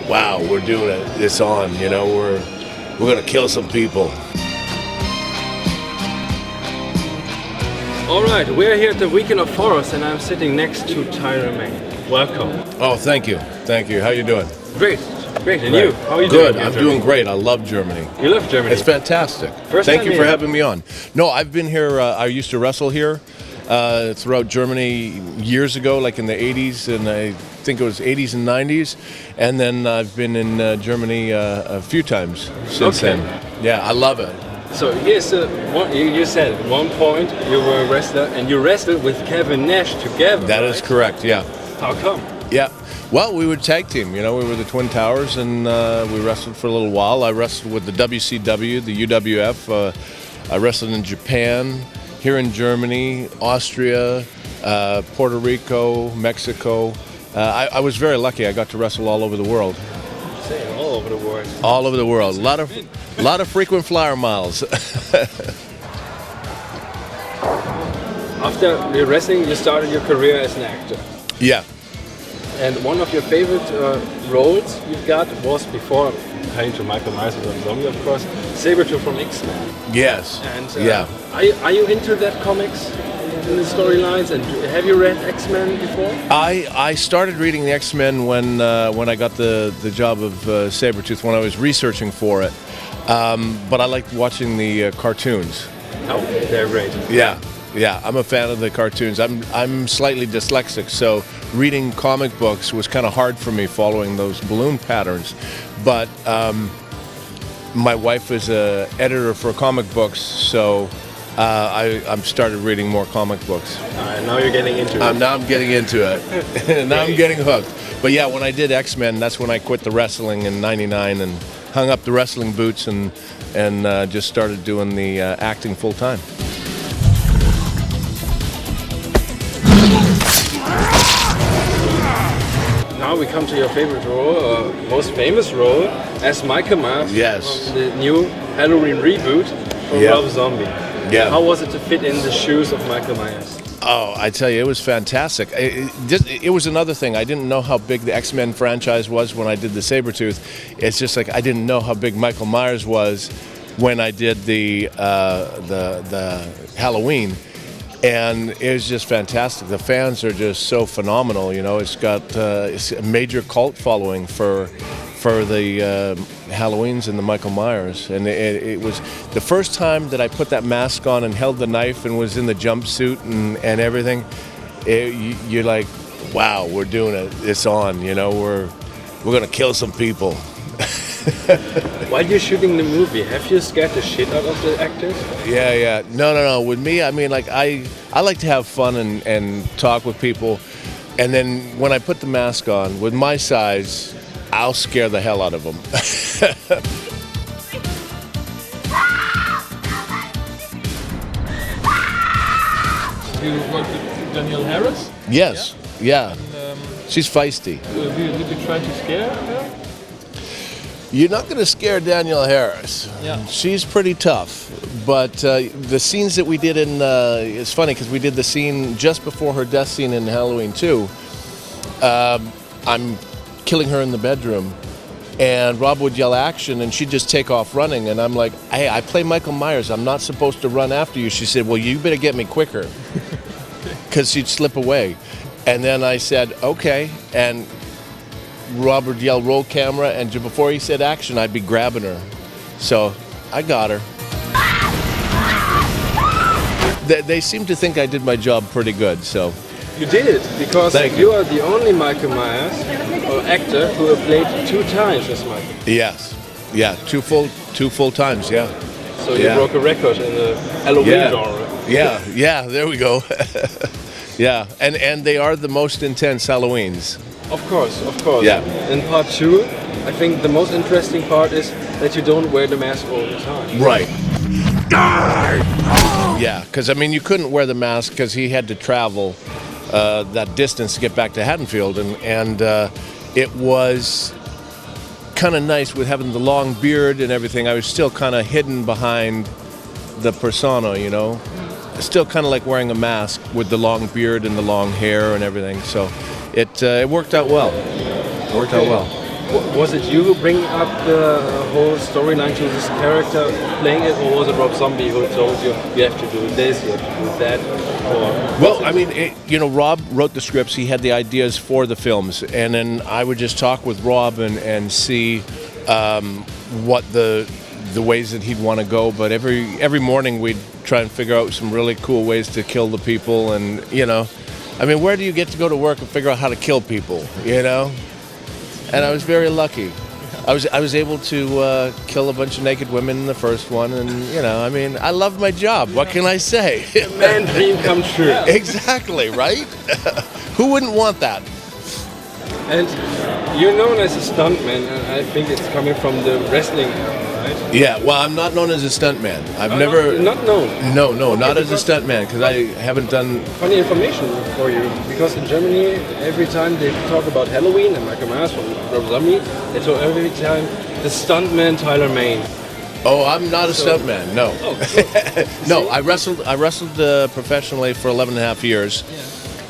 Wow, we're doing it. It's on. We're gonna kill some people. All right, we're here at the Weekend of Forest, and I'm sitting next to Tyra May. Welcome. Oh, thank you. How you doing? Great. And Great. you? How are you Good. doing? I'm doing great. I love Germany. You love Germany? It's fantastic. First Thank time you for here? having me on. No, I've been here. I used to wrestle here throughout Germany years ago, like in the 80s, and I think it was 80s and 90s. And then I've been in Germany a few times since Okay. then. Yeah, I love it. So here's you said at one point you were a wrestler, and you wrestled with Kevin Nash together. That is right? correct. Yeah. How come? Yeah. Well, we would tag team. We were the Twin Towers, and we wrestled for a little while. I wrestled with the WCW, the UWF. I wrestled in Japan, here in Germany, Austria, Puerto Rico, Mexico. I was very lucky. I got to wrestle all over the world. Say all over the world. All over the world. A lot of frequent flyer miles. After your wrestling, you started your career as an actor. Yeah. And one of your favorite roles you got was, before playing to Michael Myers and Rob Zombie, of course, Sabretooth from X-Men. Yes. And yeah. Are you into that comics, in the storylines? And have you read X-Men before? I started reading the X-Men when I got the job of Sabretooth, when I was researching for it. But I liked watching the cartoons. Oh, they're great. Yeah, I'm a fan of the cartoons. I'm slightly dyslexic, so reading comic books was kind of hard for me, following those balloon patterns. But my wife is an editor for comic books, so I've started reading more comic books. Now you're getting into it. Now I'm getting into it. Now I'm getting hooked. But yeah, when I did X-Men, that's when I quit the wrestling in '99 and hung up the wrestling boots and just started doing the acting full time. Now we come to your favorite role, most famous role, as Michael Myers. Yes. From the new Halloween reboot from Yeah. Rob Zombie. Yeah. How was it to fit in the shoes of Michael Myers? Oh, I tell you, it was fantastic. It was another thing. I didn't know how big the X-Men franchise was when I did the Sabretooth. It's just like I didn't know how big Michael Myers was when I did the Halloween. And it was just fantastic. The fans are just so phenomenal. It's got it's a major cult following for the Halloweens and the Michael Myers. And it was the first time that I put that mask on and held the knife and was in the jumpsuit and everything. You're like, wow, we're doing it. It's on. We're gonna kill some people. While you're shooting the movie, have you scared the shit out of the actors? Yeah. No. With me, I mean, like I like to have fun and talk with people. And then when I put the mask on, with my size, I'll scare the hell out of them. You worked with Danielle Harris. Yes. Yeah. And, She's feisty. did you try to scare her? You're not going to scare Danielle Harris. Yeah. She's pretty tough. But the scenes that we did it's funny because we did the scene just before her death scene in Halloween 2. I'm killing her in the bedroom, and Rob would yell action, and she'd just take off running. And I'm like, hey, I play Michael Myers. I'm not supposed to run after you. She said, well, you better get me quicker, because she'd slip away. And then I said, okay. And Rob would yell, roll camera, and before he said action, I'd be grabbing her. So I got her. They seem to think I did my job pretty good, so. You did, because Thank you are the only Michael Myers or actor who have played 2 times as Michael. Yes. Yeah, two full times, yeah. So you Yeah. broke a record in the Halloween Yeah. genre. Yeah, there we go. Yeah, and they are the most intense Halloweens. Of course. Yeah. In part 2, I think the most interesting part is that you don't wear the mask all the time. Right. Yeah, because I mean, you couldn't wear the mask because he had to travel that distance to get back to Haddonfield, and it was kind of nice with having the long beard and everything. I was still kind of hidden behind the persona, Still kind of like wearing a mask with the long beard and the long hair and everything. So it worked out well. It worked out well. Was it you who bring up the whole storyline to this character playing it, or was it Rob Zombie who told you you have to do this, you have to do that? Or Well, I mean, Rob wrote the scripts. He had the ideas for the films, and then I would just talk with Rob and see what the ways that he'd want to go. But every morning we'd try and figure out some really cool ways to kill the people, and I mean, where do you get to go to work and figure out how to kill people? And I was very lucky. I was able to kill a bunch of naked women in the first one, and I mean, I love my job. What can I say? man dream come true. Exactly, right? Who wouldn't want that? And you're known as a stuntman, and I think it's coming from the wrestling, right? Yeah, well, I'm not known as a stuntman. I've never... Not known. No, not as a stuntman, because I haven't done... Funny information for you, because in Germany, every time they talk about Halloween and Michael Myers from Rob Zombie, they talk every time the stuntman Tyler Mane. Oh, I'm not a stuntman, no. No, I wrestled professionally for 11 and a half years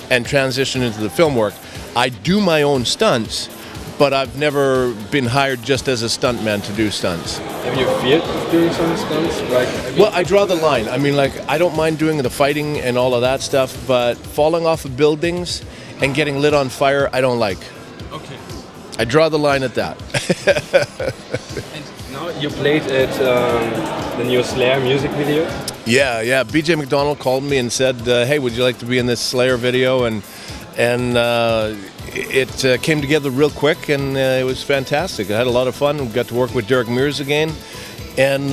and transitioned into the film work. I do my own stunts, but I've never been hired just as a stuntman to do stunts. Have you feared doing some stunts? Well, I draw the line. I mean, I don't mind doing the fighting and all of that stuff, but falling off of buildings and getting lit on fire, I don't like. Okay. I draw the line at that. And now you played at the new Slayer music video. Yeah. BJ McDonald called me and said, "Hey, would you like to be in this Slayer video?" And it came together real quick, and it was fantastic. I had a lot of fun. We got to work with Derek Mears again, and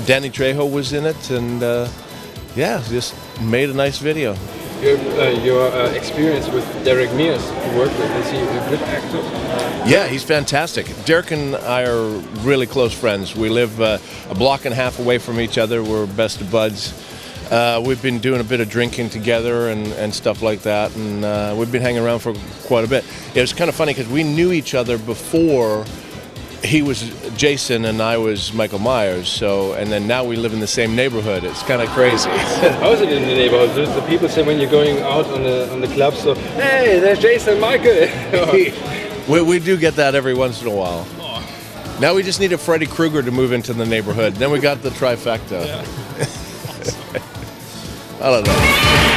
Danny Trejo was in it, and just made a nice video. Your experience with Derek Mears to work with, is he a good actor? Yeah, he's fantastic. Derek and I are really close friends. We live a block and a half away from each other. We're best of buds. We've been doing a bit of drinking together and stuff like that, and we've been hanging around for quite a bit. It was kind of funny because we knew each other before he was Jason and I was Michael Myers, and then now we live in the same neighborhood. It's kind of crazy. How is it in the neighborhood? Do the people say when you're going out on the club, so, hey, there's Jason, Michael? we do get that every once in a while. Now we just need a Freddy Krueger to move into the neighborhood. Then we got the trifecta. I don't know.